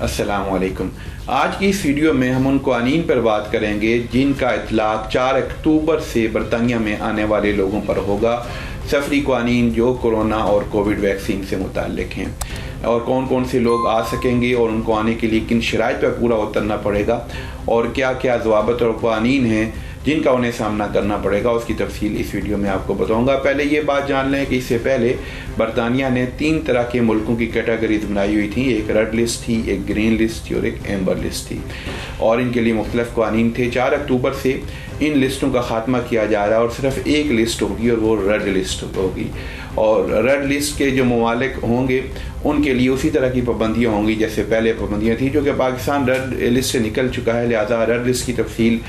अस्सलामुअलैकुम। आज की इस वीडियो में हम उन क़वानीन पर बात करेंगे जिनका इतलाक़ 4 अक्टूबर से बरतानिया में आने वाले लोगों पर होगा। सफरी क़वानीन जो कोरोना और कोविड वैक्सीन से मुताल्लिक़ हैं और कौन कौन से लोग आ सकेंगे और उनको आने के लिए किन शराइत पर पूरा उतरना पड़ेगा और क्या क्या ज़वाबित और क़वानीन हैं जिनका उन्हें सामना करना पड़ेगा, उसकी तफसील इस वीडियो में आपको बताऊंगा। पहले ये बात जान लें कि इससे पहले बरतानिया ने 3 तरह के मुल्कों की कैटेगरीज बनाई हुई थी। एक रेड लिस्ट थी, एक ग्रीन लिस्ट थी और एक एम्बर लिस्ट थी और इनके लिए मुख्तलिफ क़वानीन थे। 4 अक्टूबर से इन लिस्टों का ख़ात्मा किया जा रहा है और सिर्फ एक लिस्ट होगी और वो रेड लिस्ट होगी। और रेड लिस्ट के जो ममालिक होंगे उनके लिए उसी तरह की पाबंदियाँ होंगी जैसे पहले पाबंदियाँ थी, जो कि पाकिस्तान रेड लिस्ट से निकल चुका है। लिहाजा रेड लिस्ट की तफसील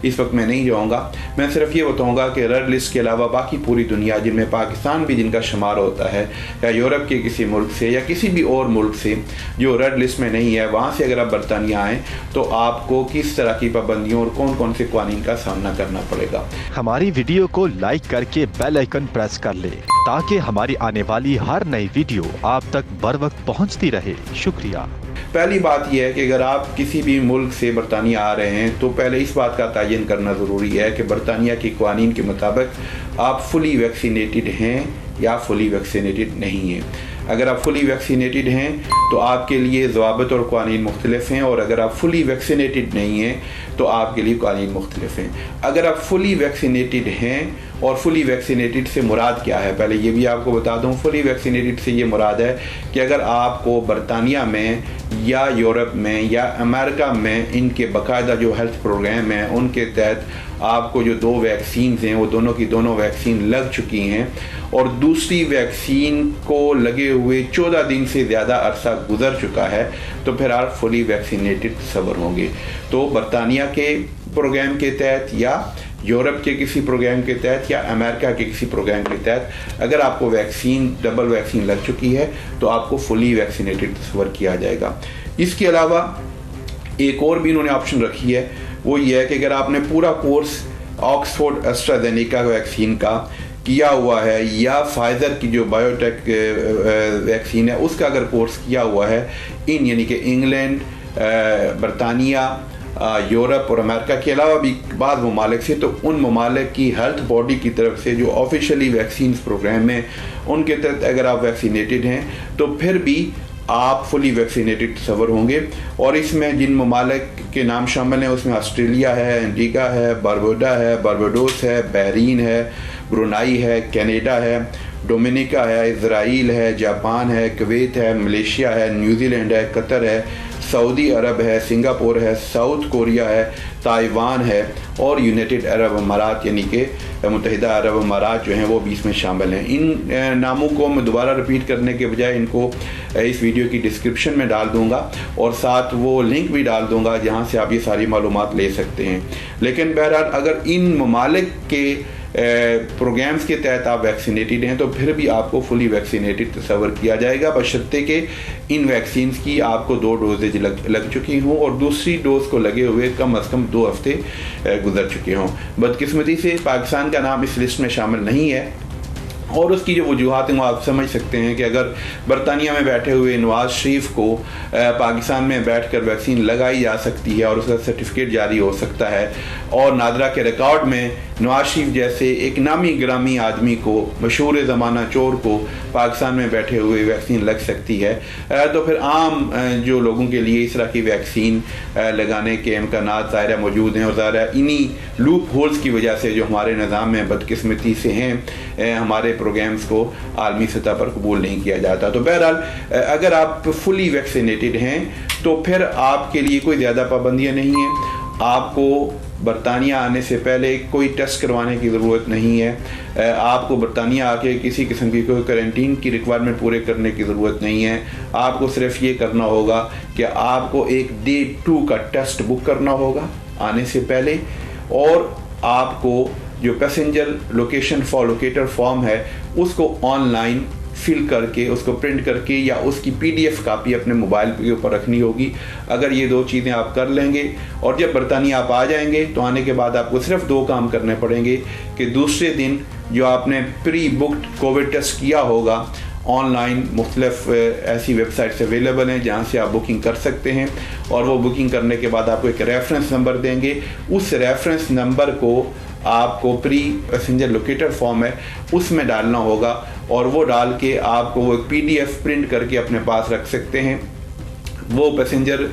इस वक्त मैं नहीं जाऊँगा। मैं सिर्फ ये बताऊँगा कि रेड लिस्ट के अलावा बाकी पूरी दुनिया, जिनमें पाकिस्तान भी जिनका शुमार होता है, या यूरोप के किसी मुल्क से या किसी भी और मुल्क से जो रेड लिस्ट में नहीं है, वहाँ से अगर आप बरतानिया आएँ तो आपको किस तरह की पाबंदियों और कौन कौन से क़वानीन का सामना करना पड़ेगा। हमारी वीडियो को लाइक करके बेल आइकन प्रेस कर ले ताकि हमारी आने वाली हर नई वीडियो आप तक बर वक्त पहुँचती रहे। शुक्रिया। पहली बात यह है कि अगर आप किसी भी मुल्क से बरतानिया आ रहे हैं तो पहले इस बात का तयन करना ज़रूरी है कि बरतानिया के क़वानीन के मुताबिक आप फुली वैक्सीनेटेड हैं या फुली वैक्सीनेटेड नहीं हैं। अगर आप फुली वैक्सीनेटेड हैं तो आपके लिए ज़वाबित और क़वानीन मुख्तलिफ हैं, और अगर आप फुली वैक्सीनेटेड नहीं हैं तो आपके लिए क़वानीन मुख्तलिफ हैं। अगर आप फुली वैक्सीनेटेड हैं, और फुली वैक्सीनेटेड से मुराद क्या है, पहले ये भी आपको बता दूं। फुली वैक्सीनेटेड से ये मुराद है कि अगर आपको बरतानिया में या यूरोप में या अमेरिका में इनके बाकायदा जो हेल्थ प्रोग्राम हैं उनके तहत आपको जो 2 वैक्सीन हैं वो दोनों की दोनों वैक्सीन लग चुकी हैं और दूसरी वैक्सीन को लगे हुए 14 दिन से ज़्यादा अरसा गुजर चुका है, तो फिर आप फुली वैक्सीनेटेड सबर होंगे। तो बरतानिया के प्रोग्राम के तहत या यूरोप के किसी प्रोग्राम के तहत या अमेरिका के किसी प्रोग्राम के तहत अगर आपको वैक्सीन डबल वैक्सीन लग चुकी है तो आपको फुली वैक्सीनेटेड तस्वर किया जाएगा। इसके अलावा एक और भी इन्होंने ऑप्शन रखी है, वो ये है कि अगर आपने पूरा कोर्स ऑक्सफोर्ड एस्ट्राजेनेका वैक्सीन का किया हुआ है या फाइज़र की जो बायोटेक वैक्सीन है उसका अगर कोर्स किया हुआ है इन यानी कि इंग्लैंड, बरतानिया, यूरोप और अमेरिका के अलावा भी बाद ममालिक से, तो उन ममालिक की हेल्थ बॉडी की तरफ से जो ऑफिशियली वैक्सीन प्रोग्राम है उनके तहत अगर आप वैक्सीनेटेड हैं तो फिर भी आप फुली वैक्सीनेटेड तस्वर होंगे। और इसमें जिन ममालिक के नाम शामिल हैं उसमें ऑस्ट्रेलिया है, एंटीगा है, बारबुडा है, बारबाडोस है, बहरीन है, ब्रुनाई है, कनाडा है, डोमिनिका है, इज़राइल है, जापान है, कुवैत है, मलेशिया है, न्यूजीलैंड है, कतर है, सऊदी अरब है, सिंगापुर है, साउथ कोरिया है, ताइवान है और यूनाइटेड अरब अमारात यानी कि मुत्तहिदा अरब अमारात जो हैं वो भी इसमें शामिल हैं। इन नामों को मैं दोबारा रिपीट करने के बजाय इनको इस वीडियो की डिस्क्रिप्शन में डाल दूंगा और साथ वो लिंक भी डाल दूंगा जहां से आप ये सारी मालूमात ले सकते हैं। लेकिन बहरहाल अगर इन ममालिक के प्रोग्राम्स के तहत आप वैक्सीनेटेड हैं तो फिर भी आपको फुली वैक्सीनेटेड तस्वर किया जाएगा, बशर्ते कि इन वैक्सीन की आपको 2 डोजेज लग चुकी हों और दूसरी डोज को लगे हुए कम अज़ कम 2 हफ्ते गुजर चुके हों। बदकिस्मती से पाकिस्तान का नाम इस लिस्ट में शामिल नहीं है और उसकी जो वजूहात हैं वो आप समझ सकते हैं कि अगर बरतानिया में बैठे हुए नवाज शरीफ को पाकिस्तान में बैठकर वैक्सीन लगाई जा सकती है और उसका सर्टिफिकेट जारी हो सकता है और नादरा के रिकॉर्ड में नवाज शरीफ जैसे एक नामी ग्रामी आदमी को, मशहूर ज़माना चोर को पाकिस्तान में बैठे हुए वैक्सीन लग सकती है, तो फिर आम जो लोगों के लिए इस तरह की वैक्सीन लगाने के इम्कानात ज़ाहिर मौजूद हैं और ज़ाहिर इन्हीं लूप होल्स की वजह से जो हमारे निज़ाम में बदकिस्मती से हैं हमारे प्रोग्राम्स को आलमी सतह पर कबूल नहीं किया जाता। तो बहरहाल अगर आप फुली वैक्सीनेटेड हैं तो फिर आपके लिए कोई ज़्यादा पाबंदियाँ नहीं हैं। आपको बरतानिया आने से पहले कोई टेस्ट करवाने की ज़रूरत नहीं है। आपको बरतानिया आके किसी किस्म की कोई क्वारंटीन की रिक्वायरमेंट पूरे करने की ज़रूरत नहीं है। आपको सिर्फ ये करना होगा कि आपको एक Day 2 का टेस्ट बुक करना होगा आने से पहले, और आपको जो पैसेंजर लोकेशन लोकेटर फॉर्म है उसको ऑनलाइन फिल करके उसको प्रिंट करके या उसकी PDF कापी अपने मोबाइल के ऊपर रखनी होगी। अगर ये 2 चीज़ें आप कर लेंगे और जब बरतानिया आप आ जाएंगे तो आने के बाद आपको सिर्फ 2 काम करने पड़ेंगे कि दूसरे दिन जो आपने प्री बुक्ड कोविड टेस्ट किया होगा ऑनलाइन मुख्तलिफ ऐसी वेबसाइट्स अवेलेबल हैं जहाँ से आप बुकिंग कर सकते हैं, और वो बुकिंग करने के बाद आपको एक रेफरेंस नंबर देंगे। उस रेफरेंस नंबर को आपको प्री पैसेंजर लोकेटर फॉर्म है उसमें डालना होगा, और वो डाल के आपको वो एक PDF प्रिंट करके अपने पास रख सकते हैं। वो पैसेंजर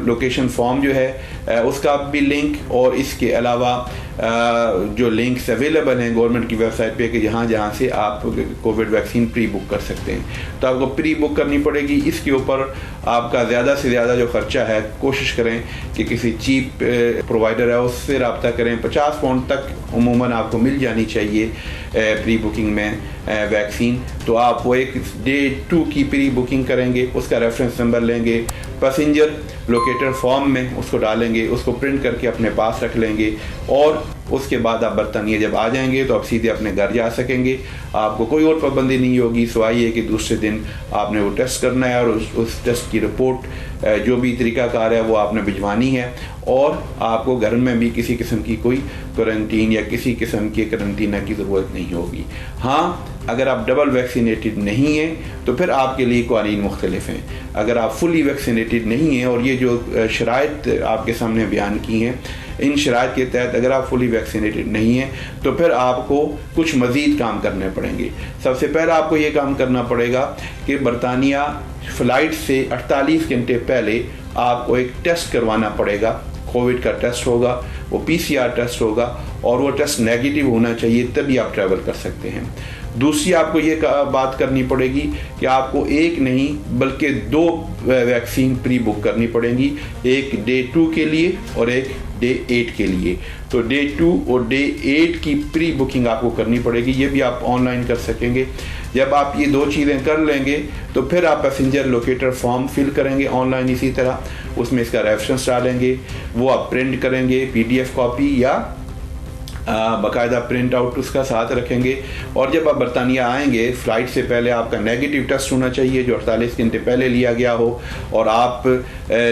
लोकेशन फॉर्म जो है उसका भी लिंक, और इसके अलावा जो लिंक्स अवेलेबल हैं गवर्नमेंट की वेबसाइट पे कि जहाँ से आप कोविड वैक्सीन प्री बुक कर सकते हैं, तो आपको प्री बुक करनी पड़ेगी। इसके ऊपर आपका ज़्यादा से ज़्यादा जो ख़र्चा है कोशिश करें कि किसी चीप प्रोवाइडर है उससे रब्ता करें। 50 पाउंड तक उमूमन आपको मिल जानी चाहिए प्री बुकिंग में वैक्सीन। तो आप वो एक डे 2 की प्री बुकिंग करेंगे, उसका रेफरेंस नंबर लेंगे, पैसेंजर लोकेटर फॉर्म में उसको डालेंगे, उसको प्रिंट करके अपने पास रख लेंगे, और उसके बाद आप बरतानिया जब आ जाएंगे तो आप सीधे अपने घर जा सकेंगे। आपको कोई और पाबंदी नहीं होगी, सिवाय ये कि दूसरे दिन आपने वो टेस्ट करना है, और उस टेस्ट की रिपोर्ट जो भी तरीकाकार है वो आपने भिजवानी है, और आपको घर में भी किसी किस्म की कोई क्वारंटीन या किसी किस्म की क्वारंटीना की ज़रूरत नहीं होगी। हाँ, अगर आप डबल वैक्सीनेटेड नहीं हैं तो फिर आपके लिए क्वारंटीन मुख्तलिफ हैं। अगर आप फुली वैक्सीनेटेड नहीं हैं, और ये जो शराइत आपके सामने बयान की हैं, इन शराइत के तहत अगर आप फुली वैक्सीनेटेड नहीं हैं तो फिर आपको कुछ मज़ीद काम करने पड़ेंगे। सबसे पहले आपको ये काम करना पड़ेगा कि बरतानिया फ़्लाइट से 48 घंटे पहले आपको एक टेस्ट करवाना पड़ेगा। कोविड का टेस्ट होगा, वो PCR टेस्ट होगा, और वो टेस्ट नेगेटिव होना चाहिए, तभी आप ट्रैवल कर सकते हैं। दूसरी आपको ये बात करनी पड़ेगी कि आपको एक नहीं बल्कि 2 वैक्सीन प्री बुक करनी पड़ेंगी, एक डे 2 के लिए और एक डे 8 के लिए। तो डे 2 और डे 8 की प्री बुकिंग आपको करनी पड़ेगी, ये भी आप ऑनलाइन कर सकेंगे। जब आप ये 2 चीज़ें कर लेंगे तो फिर आप पैसेंजर लोकेटर फॉर्म फिल करेंगे ऑनलाइन इसी तरह, उसमें इसका रेफरेंस डालेंगे, वो आप प्रिंट करेंगे PDF कॉपी या बाकायदा प्रिंट आउट उसका साथ रखेंगे। और जब आप बरतानिया आएंगे फ़्लाइट से पहले आपका नेगेटिव टेस्ट होना चाहिए जो 48 घंटे पहले लिया गया हो, और आप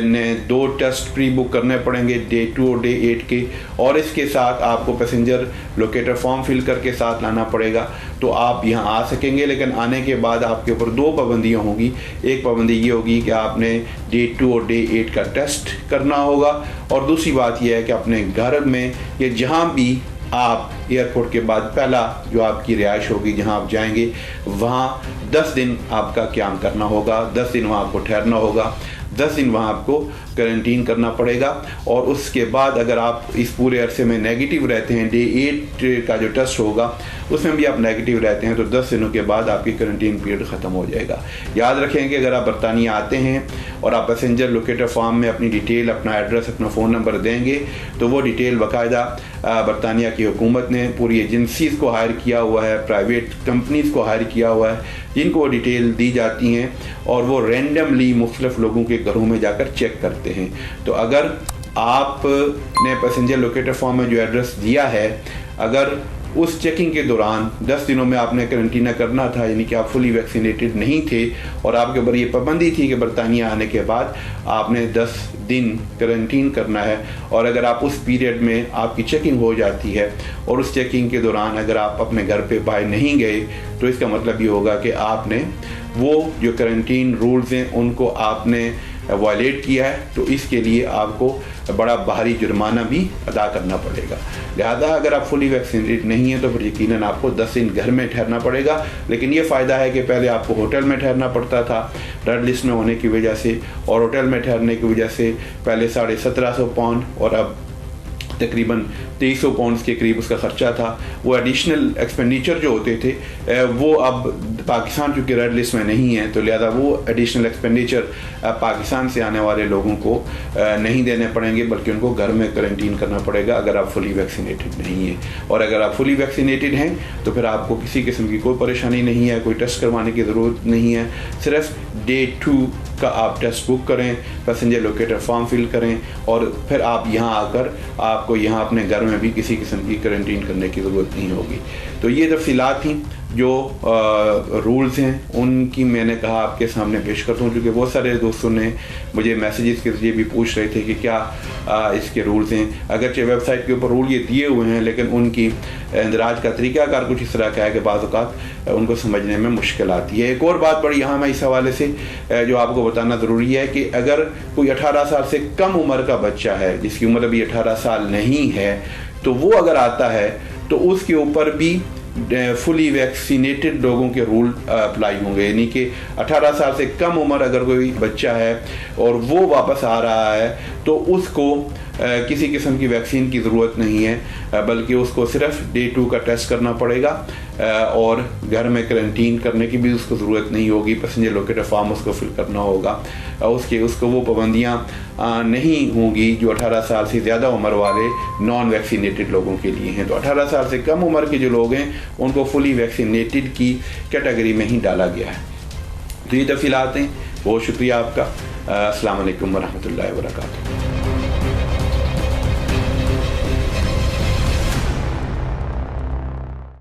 ने 2 टेस्ट प्री बुक करने पड़ेंगे, डे 2 और डे 8 के, और इसके साथ आपको पैसेंजर लोकेटर फॉर्म फिल करके साथ लाना पड़ेगा। तो आप यहाँ आ सकेंगे, लेकिन आने के बाद आपके ऊपर 2 पाबंदियाँ होंगी। एक पाबंदी ये होगी कि आपने डे 2 और डे 8 का टेस्ट करना होगा, और दूसरी बात यह है कि अपने घर में या जहाँ भी आप एयरपोर्ट के बाद पहला जो आपकी रिहाइश होगी जहां आप जाएंगे, वहाँ 10 दिन आपका क़याम करना होगा, 10 दिन वहाँ आपको ठहरना होगा, 10 दिन वहाँ आपको क्वारंटीन करना पड़ेगा। और उसके बाद अगर आप इस पूरे अरसे में नेगेटिव रहते हैं, डे 8 का जो टेस्ट होगा उसमें भी आप नेगेटिव रहते हैं, तो 10 दिनों के बाद आपकी क्वारंटीन पीरियड ख़त्म हो जाएगा। याद रखें कि अगर आप बरतानिया आते हैं और आप पैसेंजर लोकेटर फॉर्म में अपनी डिटेल, अपना एड्रेस, अपना फ़ोन नंबर देंगे, तो वो डिटेल बाकायदा बरतानिया की हुकूमत ने पूरी एजेंसीज़ को हायर किया हुआ है, प्राइवेट कंपनीज़ को हायर किया हुआ है, जिनको वो डिटेल दी जाती हैं, और वो रैंडमली मुख्तलिफ लोगों के घरों में जाकर चेक करते हैं। तो अगर आपने पैसेंजर लोकेटर फॉर्म में जो एड्रेस दिया है, अगर उस चेकिंग के दौरान 10 दिनों में आपने क्वारंटीना करना था, यानी कि आप फुली वैक्सीनेटेड नहीं थे, और आपके ऊपर ये पाबंदी थी कि बरतानिया आने के बाद आपने 10 दिन क्वारंटीन करना है, और अगर आप उस पीरियड में आपकी चेकिंग हो जाती है और उस चेकिंग के दौरान अगर आप अपने घर पे बाहर नहीं गए, तो इसका मतलब ये होगा कि आपने वो जो क्वारंटीन रूल्स हैं उनको आपने वायलेट किया है, तो इसके लिए आपको बड़ा भारी जुर्माना भी अदा करना पड़ेगा। लिहाजा अगर आप फुली वैक्सीनेटेड नहीं हैं तो फिर यकीनन आपको 10 दिन घर में ठहरना पड़ेगा। लेकिन ये फ़ायदा है कि पहले आपको होटल में ठहरना पड़ता था रेड लिस्ट में होने की वजह से, और होटल में ठहरने की वजह से पहले 1750 पाउंड और अब तकरीबन 2300 पाउंड्स के करीब उसका ख़र्चा था। वो एडिशनल एक्सपेंडिचर जो होते थे वो अब पाकिस्तान चूँकि रेड लिस्ट में नहीं है, तो लिहाजा वो एडिशनल एक्सपेंडिचर पाकिस्तान से आने वाले लोगों को नहीं देने पड़ेंगे, बल्कि उनको घर में क्वारंटीन करना पड़ेगा अगर आप फुली वैक्सीनेटेड नहीं हैं। और अगर आप फुली वैक्सीनेटेड हैं तो फिर आपको किसी किस्म की कोई परेशानी नहीं है, कोई टेस्ट करवाने की ज़रूरत नहीं है। सिर्फ डे 2 का आप टेस्ट बुक करें, पैसेंजर लोकेटर फॉर्म फिल करें, और फिर आप यहाँ आकर आपको यहाँ अपने घर में भी किसी किस्म की क्वारंटीन करने की ज़रूरत नहीं होगी। तो ये तफसीलात थी जो रूल्स हैं उनकी मैंने कहा आपके सामने पेश करता हूँ, क्योंकि बहुत सारे दोस्तों ने मुझे मैसेजेस के जरिए भी पूछ रहे थे कि क्या इसके रूल्स हैं। अगरचे वेबसाइट के ऊपर रूल ये दिए हुए हैं, लेकिन उनकी इंदराज का तरीकाकार कुछ इस तरह का है कि बाज़ औक़ात उनको समझने में मुश्किल आती है। एक और बात बड़ी अहम है इस हवाले से जो आपको बताना ज़रूरी है कि अगर कोई 18 साल से कम उम्र का बच्चा है, जिसकी उम्र अभी 18 साल नहीं है, तो वो अगर आता है तो उसके ऊपर भी फुली वैक्सीनेटेड लोगों के रूल अप्लाई होंगे। यानी कि 18 साल से कम उम्र अगर कोई बच्चा है और वो वापस आ रहा है तो उसको किसी किस्म की वैक्सीन की ज़रूरत नहीं है, बल्कि उसको सिर्फ डे 2 का टेस्ट करना पड़ेगा और घर में क्वारंटीन करने की भी उसको ज़रूरत नहीं होगी। पैसेंजर लोकेटर फॉर्म उसको फिल करना होगा, उसको वो पाबंदियाँ नहीं होंगी जो 18 साल से ज़्यादा उम्र वाले नॉन वैक्सीनेटेड लोगों के लिए हैं। तो 18 साल से कम उम्र के जो लोग हैं उनको फुली वैक्सीनेटेड की कैटेगरी में ही डाला गया है। तो ये तफसीलात हैं। बहुत शुक्रिया आपका। अस्सलाम वालेकुम वरहमतुल्लाहि वबरकातुहू।